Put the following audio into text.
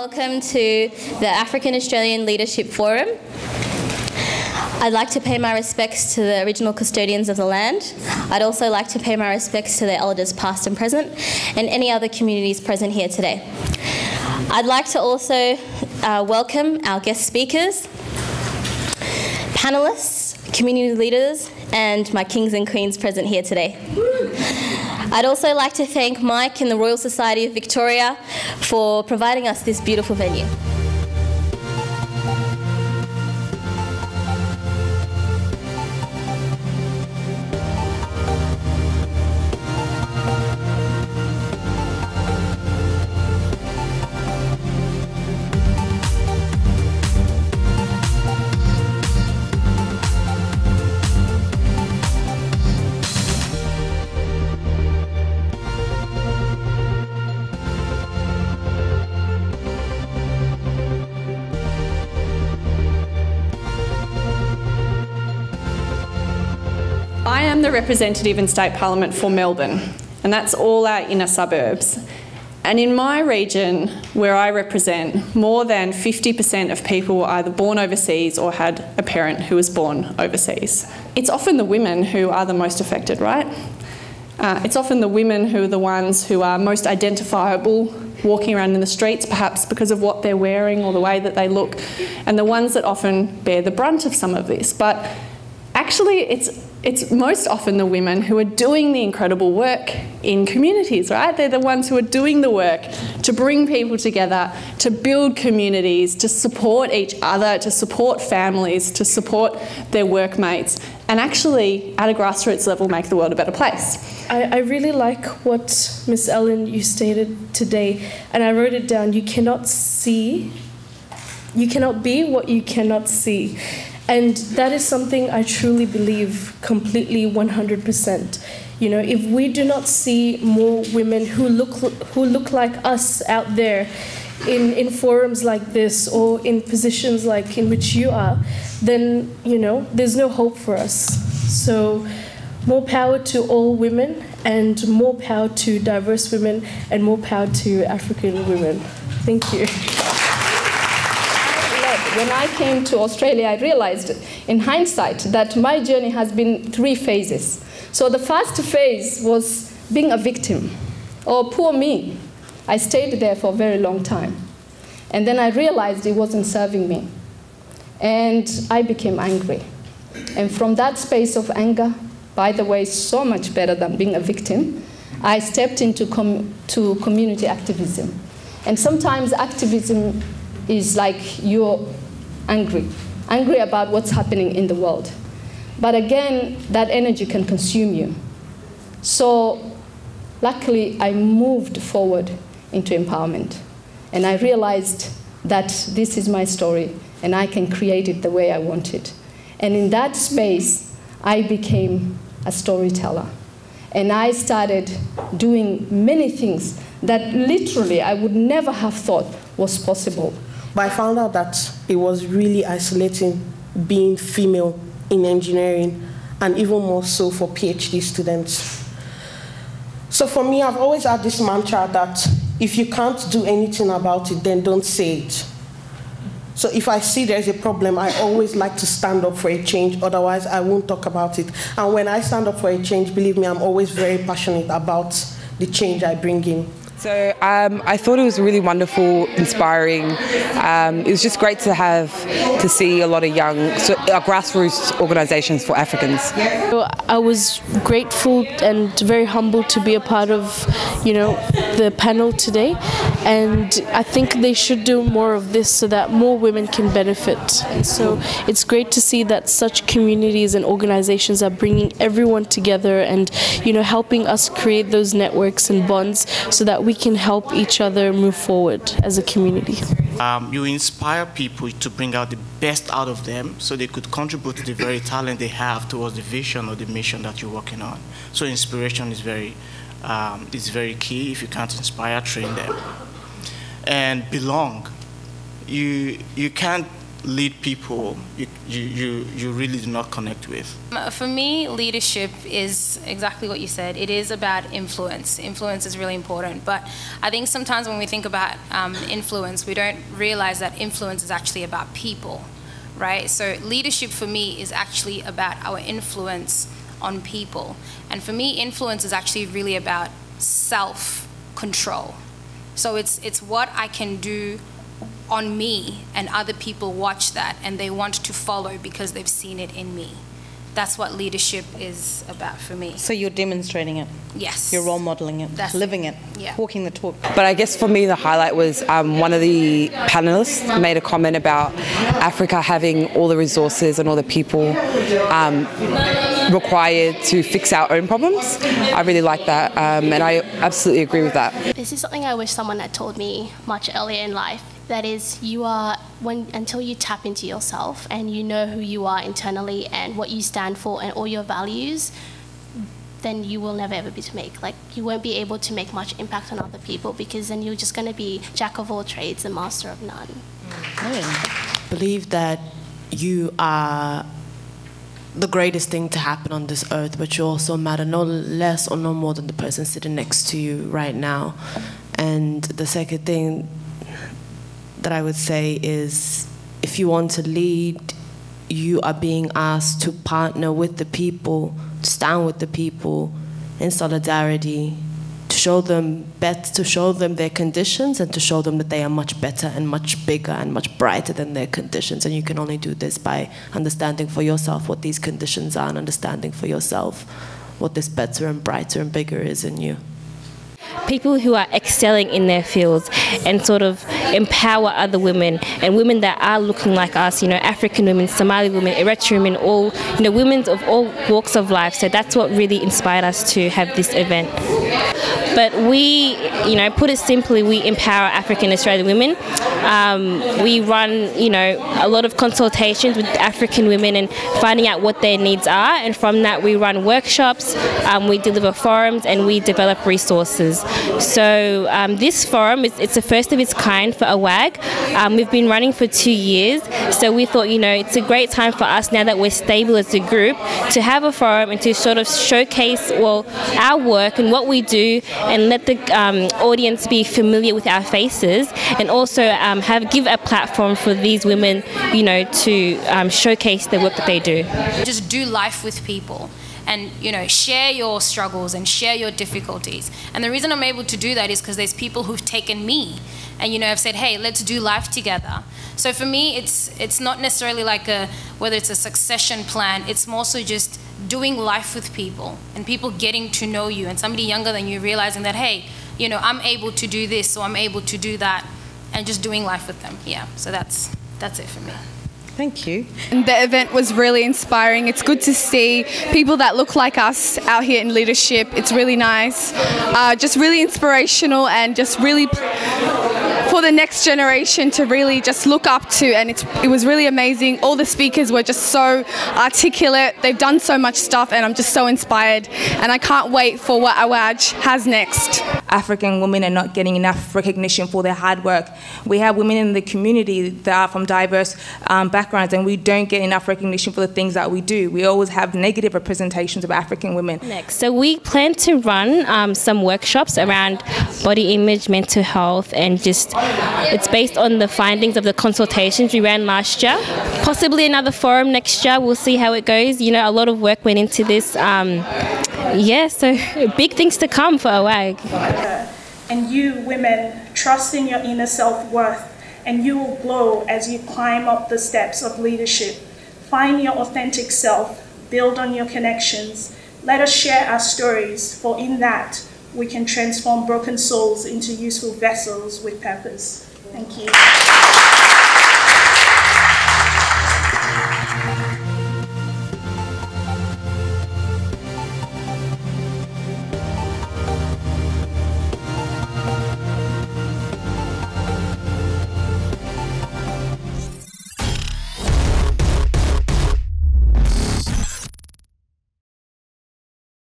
Welcome to the African Australian Leadership Forum. I'd like to pay my respects to the original custodians of the land. I'd also like to pay my respects to the elders past and present and any other communities present here today. I'd like to also welcome our guest speakers, panellists, community leaders, and my kings and queens present here today. I'd also like to thank Mike and the Royal Society of Victoria for providing us this beautiful venue. I am the representative in State Parliament for Melbourne, and that's all our inner suburbs. And in my region, where I represent, more than 50% of people were either born overseas or had a parent who was born overseas. It's often the women who are the most affected, right? It's often the women who are the ones who are most identifiable, walking around in the streets, perhaps because of what they're wearing or the way that they look, and the ones that often bear the brunt of some of this. But actually, it's most often the women who are doing the incredible work in communities, right? They're the ones who are doing the work to bring people together, to build communities, to support each other, to support families, to support their workmates, and actually, at a grassroots level, make the world a better place. I really like what Miss Ellen, you stated today, and I wrote it down. You cannot be what you cannot see. And that is something I truly believe completely 100%. You know, if we do not see more women who look like us out there in forums like this or in positions like in which you are, then, you know, there's no hope for us. So more power to all women, and more power to diverse women, and more power to African women. Thank you. When I came to Australia, I realized in hindsight that my journey has been 3 phases. So the first phase was being a victim. Oh, poor me. I stayed there for a very long time. And then I realized it wasn't serving me. And I became angry. And from that space of anger, by the way, so much better than being a victim, I stepped into community activism. And sometimes activism is like you're angry about what's happening in the world. But again, that energy can consume you. So luckily, I moved forward into empowerment. And I realized that this is my story, and I can create it the way I want it. And in that space, I became a storyteller. And I started doing many things that literally I would never have thought was possible. But I found out that it was really isolating being female in engineering, and even more so for PhD students. So for me, I've always had this mantra that if you can't do anything about it, then don't say it. So if I see there's a problem, I always like to stand up for a change, otherwise I won't talk about it. And when I stand up for a change, believe me, I'm always very passionate about the change I bring in. So I thought it was really wonderful, inspiring. It was just great to see a lot of young grassroots organisations for Africans. I was grateful and very humbled to be a part of, you know, the panel today, and I think they should do more of this so that more women can benefit. And so it's great to see that such communities and organisations are bringing everyone together and, you know, helping us create those networks and bonds so that we can help each other move forward as a community. You inspire people to bring out the best out of them so they could contribute to the very talent they have towards the vision or the mission that you're working on. So inspiration is very key. If you can't inspire, train them. And belong. You can't lead people you really do not connect with? For me, leadership is exactly what you said. It is about influence. Influence is really important, but I think sometimes when we think about influence, we don't realize that influence is actually about people, right? So leadership for me is actually about our influence on people. And for me, influence is actually really about self-control. So it's what I can do on me, and other people watch that and they want to follow because they've seen it in me. That's what leadership is about for me. So you're demonstrating it? Yes. You're role modeling it, living it, walking the talk. But I guess for me the highlight was one of the panelists made a comment about Africa having all the resources and all the people required to fix our own problems. I really like that, and I absolutely agree with that. This is something I wish someone had told me much earlier in life. That is, until you tap into yourself and you know who you are internally and what you stand for and all your values, then you will never ever you won't be able to make much impact on other people, because then you're just going to be jack of all trades and master of none. I believe that you are the greatest thing to happen on this earth, but you also matter no less or no more than the person sitting next to you right now. And the second thing that I would say is, if you want to lead, you are being asked to partner with the people, to stand with the people in solidarity, to show them their conditions and to show them that they are much better and much bigger and much brighter than their conditions. And you can only do this by understanding for yourself what these conditions are and understanding for yourself what this better and brighter and bigger is in you. People who are excelling in their fields and sort of empower other women, and women that are looking like us, African women, Somali women, Eritrean women, all, women of all walks of life. So that's what really inspired us to have this event. But we, put it simply, we empower African Australian women. We run, a lot of consultations with African women and finding out what their needs are. And from that, we run workshops, we deliver forums, and we develop resources. So this forum, it's the first of its kind for AAWAG. We've been running for 2 years. So we thought, it's a great time for us, now that we're stable as a group, to have a forum and to sort of showcase, our work and what we do, and let the audience be familiar with our faces, and also give a platform for these women, to showcase the work that they do. Just do life with people, and share your struggles and share your difficulties. And the reason I'm able to do that is because there's people who've taken me and have said, hey, let's do life together. So for me, it's not necessarily like whether it's a succession plan. It's more so just doing life with people and people getting to know you, and somebody younger than you realizing that, hey, I'm able to do this, or I'm able to do that, and just doing life with them. Yeah, so that's it for me. Thank you. And the event was really inspiring. It's good to see people that look like us out here in leadership. It's really nice, just really inspirational, and just really for the next generation to really just look up to. And it was really amazing. All the speakers were just so articulate. They've done so much stuff, and I'm just so inspired. And I can't wait for what AAWAG has next. African women are not getting enough recognition for their hard work. We have women in the community that are from diverse backgrounds, and we don't get enough recognition for the things that we do. We always have negative representations of African women. Next, so we plan to run some workshops around body image, mental health, and just it's based on the findings of the consultations we ran last year. Possibly another forum next year. We'll see how it goes. A lot of work went into this. So big things to come for AAWAG. And you, women, trust in your inner self-worth, and you will glow as you climb up the steps of leadership. Find your authentic self, build on your connections. Let us share our stories, for in that we can transform broken souls into useful vessels with purpose. Thank you.